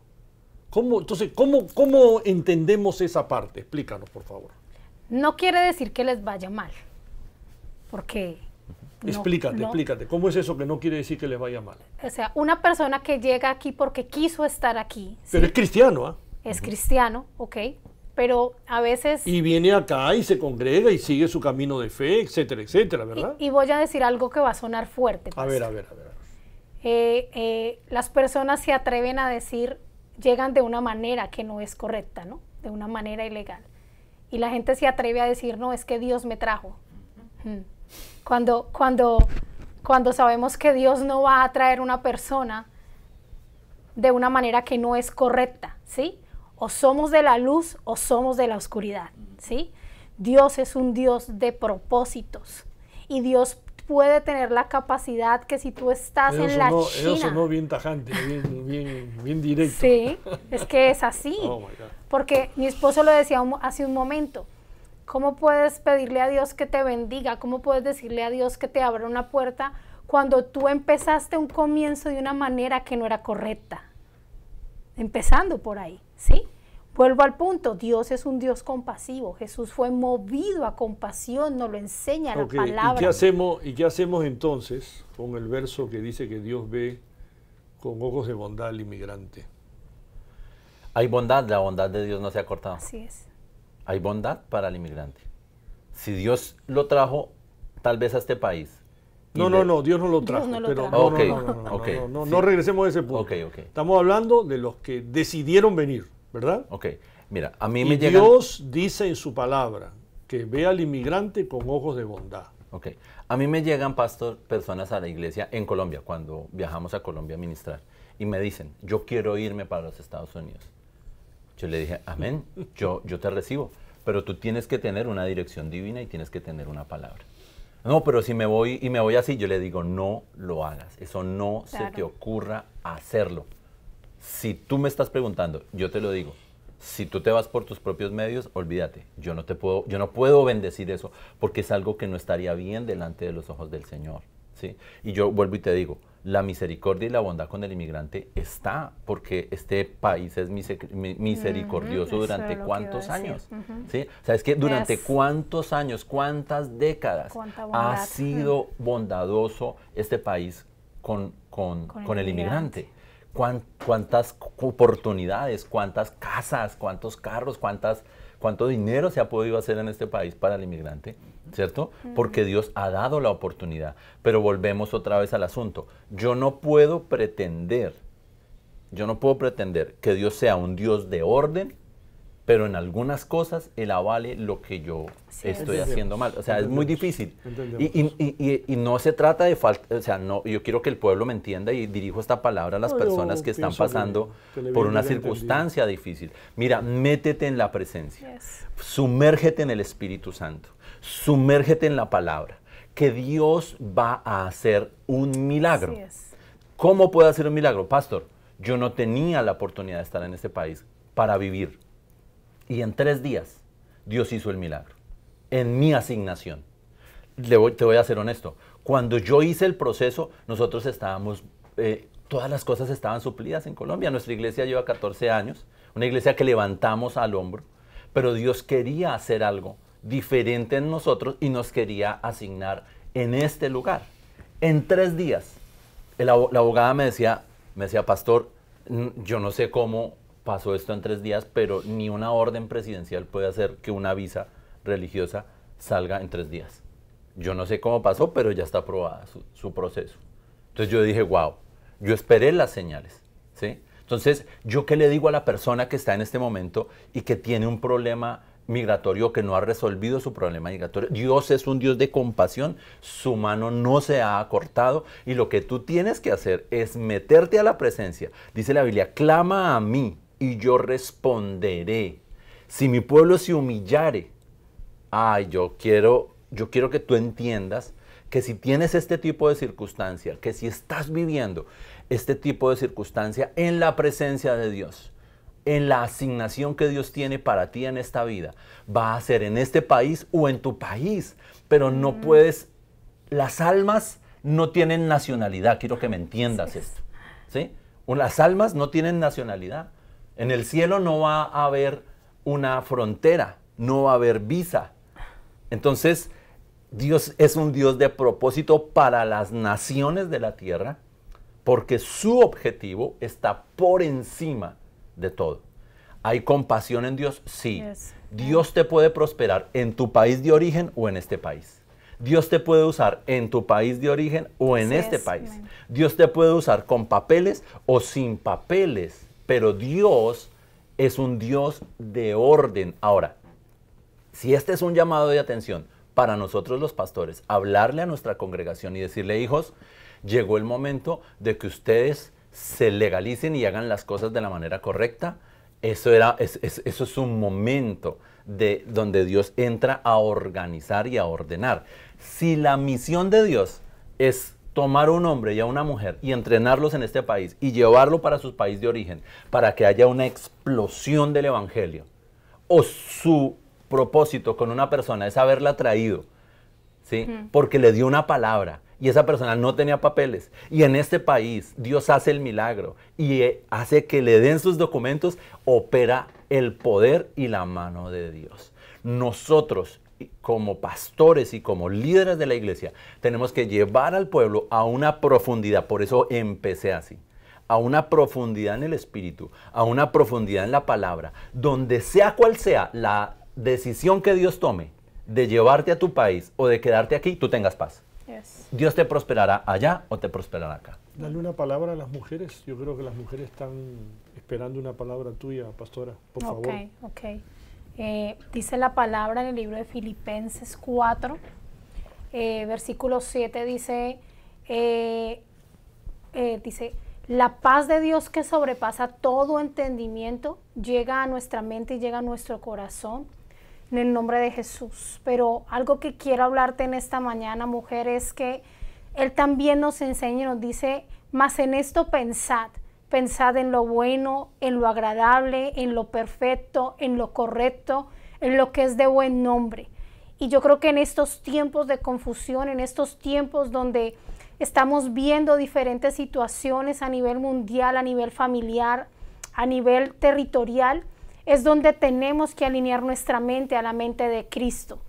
Entonces, ¿cómo entendemos esa parte? Explícanos, por favor. No quiere decir que les vaya mal, porque... no- Explícate. ¿Cómo es eso que no quiere decir que les vaya mal? O sea, una persona que llega aquí porque quiso estar aquí, ¿sí? Pero es cristiano, ¿ah? Es cristiano, ok, pero a veces... Y viene acá y se congrega y sigue su camino de fe, etcétera, etcétera, ¿verdad? y voy a decir algo que va a sonar fuerte. A ver. Las personas se atreven a decir, llegan de una manera que no es correcta, ¿no? De una manera ilegal. Y la gente se atreve a decir, no, es que Dios me trajo. Cuando sabemos que Dios no va a traer una persona de una manera que no es correcta, ¿sí? O somos de la luz o somos de la oscuridad, ¿sí? Dios es un Dios de propósitos y Dios puede tener la capacidad que si tú estás en la Eso China, sonó bien tajante, bien directo. sí, es que es así, Oh, my God. porque mi esposo lo decía hace un momento. ¿Cómo puedes pedirle a Dios que te bendiga? ¿Cómo puedes decirle a Dios que te abra una puerta cuando tú empezaste un comienzo de una manera que no era correcta? Empezando por ahí, ¿sí? Vuelvo al punto, Dios es un Dios compasivo. Jesús fue movido a compasión, nos lo enseña Ok, la palabra. ¿Y qué hacemos entonces con el verso que dice que Dios ve con ojos de bondad al inmigrante? Hay bondad, la bondad de Dios no se ha cortado. Así es. Hay bondad para el inmigrante. Si Dios lo trajo tal vez a este país No, Dios no lo trajo. no lo pero trajo. no regresemos a ese punto. Estamos hablando de los que decidieron venir, ¿verdad? Ok, mira, a mí Y me llegan... Dios dice en su palabra que ve al inmigrante con ojos de bondad. Ok, a mí me llegan, pastor, personas a la iglesia en Colombia, cuando viajamos a Colombia a ministrar, y me dicen, yo quiero irme para los Estados Unidos. Yo le dije, amén, yo te recibo, pero tú tienes que tener una dirección divina y tienes que tener una palabra. No, pero si me voy y me voy así, yo le digo, no lo hagas, eso no se te ocurra hacerlo. Si tú me estás preguntando, yo te lo digo, si tú te vas por tus propios medios, olvídate, yo no puedo bendecir eso, porque es algo que no estaría bien delante de los ojos del Señor, ¿sí? Y yo vuelvo y te digo, la misericordia y la bondad con el inmigrante está, porque este país es misericordioso durante cuántos años, ¿sí? O sea, es que durante cuántos años, cuántas décadas ha sido bondadoso este país con el inmigrante. Cuántas oportunidades, cuántas casas, cuántos carros, cuánto dinero se ha podido hacer en este país para el inmigrante, ¿cierto? Porque Dios ha dado la oportunidad. Pero volvemos otra vez al asunto. Yo no puedo pretender que Dios sea un Dios de orden, pero en algunas cosas Él avale lo que yo estoy haciendo mal. O sea, es muy difícil. Y no se trata de falta, o sea, no, yo quiero que el pueblo me entienda y dirijo esta palabra a las personas que están pasando por una circunstancia difícil. Mira, métete en la presencia, sumérgete en el Espíritu Santo, sumérgete en la palabra, que Dios va a hacer un milagro. ¿Cómo puede hacer un milagro? Pastor, yo no tenía la oportunidad de estar en este país para vivir. Y en 3 días, Dios hizo el milagro, en mi asignación. Te voy a ser honesto, cuando yo hice el proceso, nosotros estábamos, todas las cosas estaban suplidas en Colombia. Nuestra iglesia lleva 14 años, una iglesia que levantamos al hombro, pero Dios quería hacer algo diferente en nosotros y nos quería asignar en este lugar. En 3 días, la abogada me decía, pastor, yo no sé cómo pasó esto en 3 días, pero ni una orden presidencial puede hacer que una visa religiosa salga en 3 días. Yo no sé cómo pasó, pero ya está aprobada su proceso. Entonces yo dije, wow, yo esperé las señales, ¿sí? Entonces, ¿yo qué le digo a la persona que está en este momento y que tiene un problema migratorio, que no ha resolvido su problema migratorio? Dios es un Dios de compasión, su mano no se ha acortado y lo que tú tienes que hacer es meterte a la presencia. Dice la Biblia, clama a mí y yo responderé. Si mi pueblo se humillare, yo quiero que tú entiendas que si tienes este tipo de circunstancia, que si estás viviendo este tipo de circunstancia en la presencia de Dios, en la asignación que Dios tiene para ti en esta vida, va a ser en este país o en tu país, pero no puedes, las almas no tienen nacionalidad, quiero que me entiendas esto, ¿sí? Las almas no tienen nacionalidad. En el cielo no va a haber una frontera, no va a haber visa. Entonces, Dios es un Dios de propósito para las naciones de la tierra, porque su objetivo está por encima de todo. ¿Hay compasión en Dios? Sí. Dios te puede prosperar en tu país de origen o en este país. Dios te puede usar en tu país de origen o en este país. Dios te puede usar con papeles o sin papeles. Pero Dios es un Dios de orden. Ahora, si este es un llamado de atención para nosotros los pastores, hablarle a nuestra congregación y decirle, hijos, llegó el momento de que ustedes se legalicen y hagan las cosas de la manera correcta. Eso es un momento donde Dios entra a organizar y a ordenar. Si la misión de Dios es tomar a un hombre y a una mujer y entrenarlos en este país y llevarlo para su país de origen, para que haya una explosión del evangelio, o su propósito con una persona es haberla traído, ¿sí? Porque le dio una palabra y esa persona no tenía papeles, y en este país Dios hace el milagro y hace que le den sus documentos, opera el poder y la mano de Dios. Nosotros, como pastores y como líderes de la iglesia, tenemos que llevar al pueblo a una profundidad, por eso empecé así, a una profundidad en el espíritu, a una profundidad en la palabra, donde sea cual sea la decisión que Dios tome de llevarte a tu país o de quedarte aquí, tú tengas paz. Yes. Dios te prosperará allá o te prosperará acá. Dale una palabra a las mujeres. Yo creo que las mujeres están esperando una palabra tuya, pastora, por favor. Ok. Dice la palabra en el libro de Filipenses 4, versículo 7, dice, la paz de Dios que sobrepasa todo entendimiento llega a nuestra mente y llega a nuestro corazón en el nombre de Jesús. Pero algo que quiero hablarte en esta mañana, mujer, es que Él también nos enseña y nos dice, mas en esto pensad en lo bueno, en lo agradable, en lo perfecto, en lo correcto, en lo que es de buen nombre. Y yo creo que en estos tiempos de confusión, en estos tiempos donde estamos viendo diferentes situaciones a nivel mundial, a nivel familiar, a nivel territorial, es donde tenemos que alinear nuestra mente a la mente de Cristo.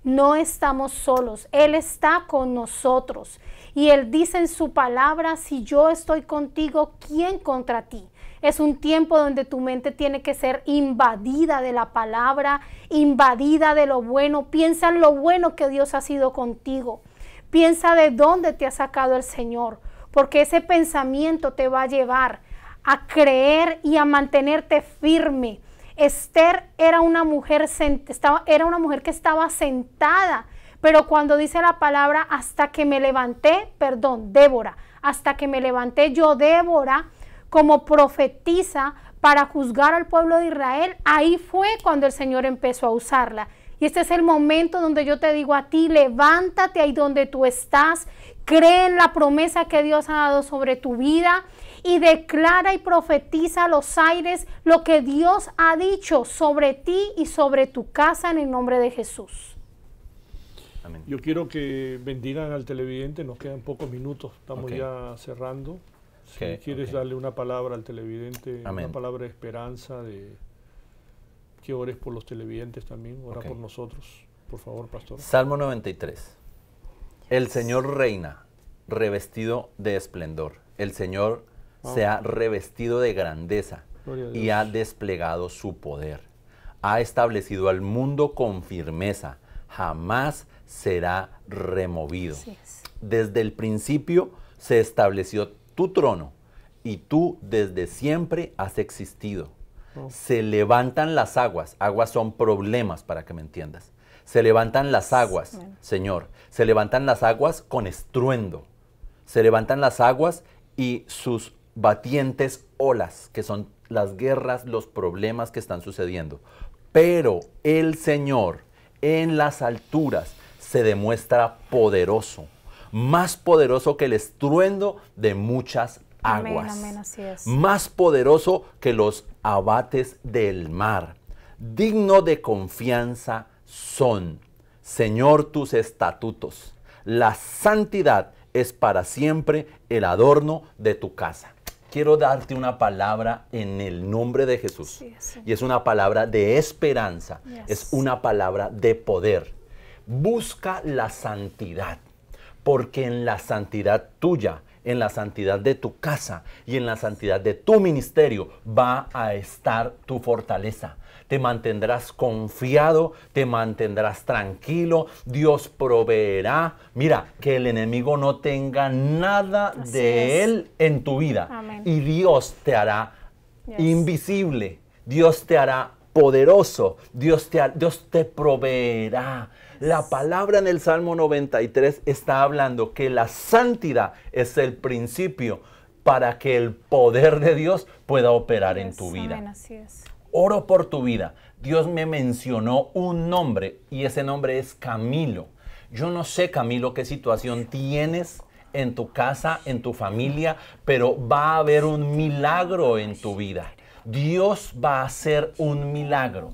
No estamos solos, Él está con nosotros. Y Él dice en su palabra, si yo estoy contigo, ¿quién contra ti? Es un tiempo donde tu mente tiene que ser invadida de la palabra, invadida de lo bueno. Piensa en lo bueno que Dios ha sido contigo. Piensa de dónde te ha sacado el Señor, porque ese pensamiento te va a llevar a creer y a mantenerte firme. Esther era una mujer que estaba sentada, pero cuando dice la palabra, Débora, hasta que me levanté yo, Débora, como profetisa para juzgar al pueblo de Israel, ahí fue cuando el Señor empezó a usarla. Y este es el momento donde yo te digo a ti, levántate ahí donde tú estás, cree en la promesa que Dios ha dado sobre tu vida y declara y profetiza a los aires lo que Dios ha dicho sobre ti y sobre tu casa en el nombre de Jesús. Amén. Yo quiero que bendigan al televidente, nos quedan pocos minutos, estamos ya cerrando. Si quieres darle una palabra al televidente, Amén. Una palabra de esperanza, que ores por los televidentes también, ora por nosotros, por favor, pastor. Salmo 93. El Señor reina, revestido de esplendor. El Señor se ha revestido de grandeza y ha desplegado su poder. Ha establecido al mundo con firmeza, jamás será removido. Desde el principio se estableció tu trono y tú desde siempre has existido. Se levantan las aguas son problemas para que me entiendas. Se levantan las aguas, Señor, se levantan las aguas con estruendo. Se levantan las aguas y sus batientes olas, que son las guerras, los problemas que están sucediendo. Pero el Señor en las alturas se demuestra poderoso, más poderoso que el estruendo de muchas aguas. Amén, amén, así es. Más poderoso que los abates del mar. Digno de confianza son, Señor, tus estatutos. La santidad es para siempre el adorno de tu casa. Quiero darte una palabra en el nombre de Jesús. Y es una palabra de esperanza. Es una palabra de poder. Busca la santidad, porque en la santidad tuya, en la santidad de tu casa y en la santidad de tu ministerio va a estar tu fortaleza. Te mantendrás confiado, te mantendrás tranquilo, Dios proveerá. Mira, que el enemigo no tenga nada de él en tu vida. Amén. Y Dios te hará invisible, Dios te hará poderoso, Dios te proveerá. La palabra en el Salmo 93 está hablando que la santidad es el principio para que el poder de Dios pueda operar en tu vida. Amén, así es. Oro por tu vida. Dios me mencionó un nombre y ese nombre es Camilo. Yo no sé, Camilo, qué situación tienes en tu casa, en tu familia, pero va a haber un milagro en tu vida. Dios va a hacer un milagro.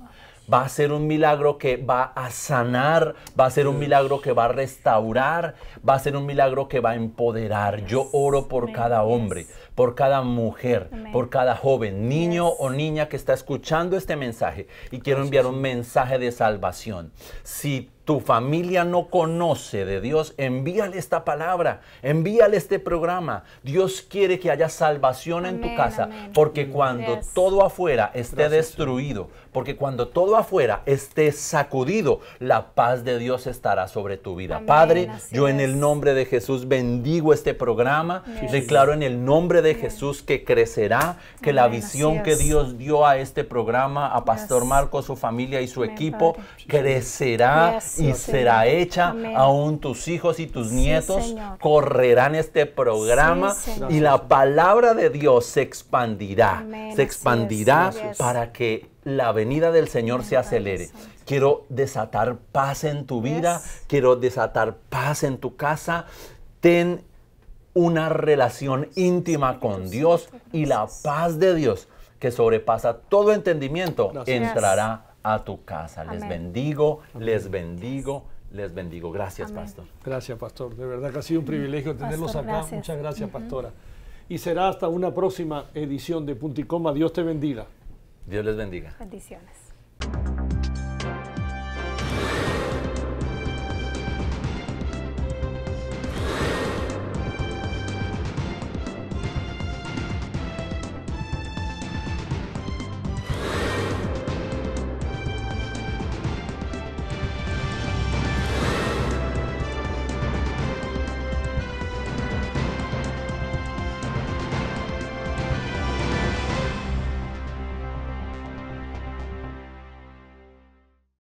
Va a ser un milagro que va a sanar, va a ser un milagro que va a restaurar, va a ser un milagro que va a empoderar. Yo oro por cada hombre, por cada mujer, por cada joven, niño o niña que está escuchando este mensaje y quiero enviar un mensaje de salvación. Si tu familia no conoce de Dios, envíale esta palabra, envíale este programa. Dios quiere que haya salvación en tu casa, porque cuando todo afuera esté destruido, porque cuando todo afuera esté sacudido, la paz de Dios estará sobre tu vida. Padre, yo en el nombre de Jesús bendigo este programa, declaro en el nombre de Jesús que crecerá, que la visión que Dios dio a este programa, a Pastor Marcos, su familia y su equipo, crecerá y será hecha. Aún tus hijos y tus nietos correrán este programa y la palabra de Dios se expandirá, para que la venida del Señor se acelere. Quiero desatar paz en tu vida, quiero desatar paz en tu casa. Ten una relación íntima con Dios y la paz de Dios, que sobrepasa todo entendimiento, entrará a tu casa. Les bendigo, les bendigo, les bendigo. Gracias, Pastor. Gracias, Pastor. De verdad que ha sido un privilegio tenerlos acá. Gracias. Muchas gracias, Pastora. Y será hasta una próxima edición de Punto y Coma. Dios te bendiga. Dios les bendiga. Bendiciones.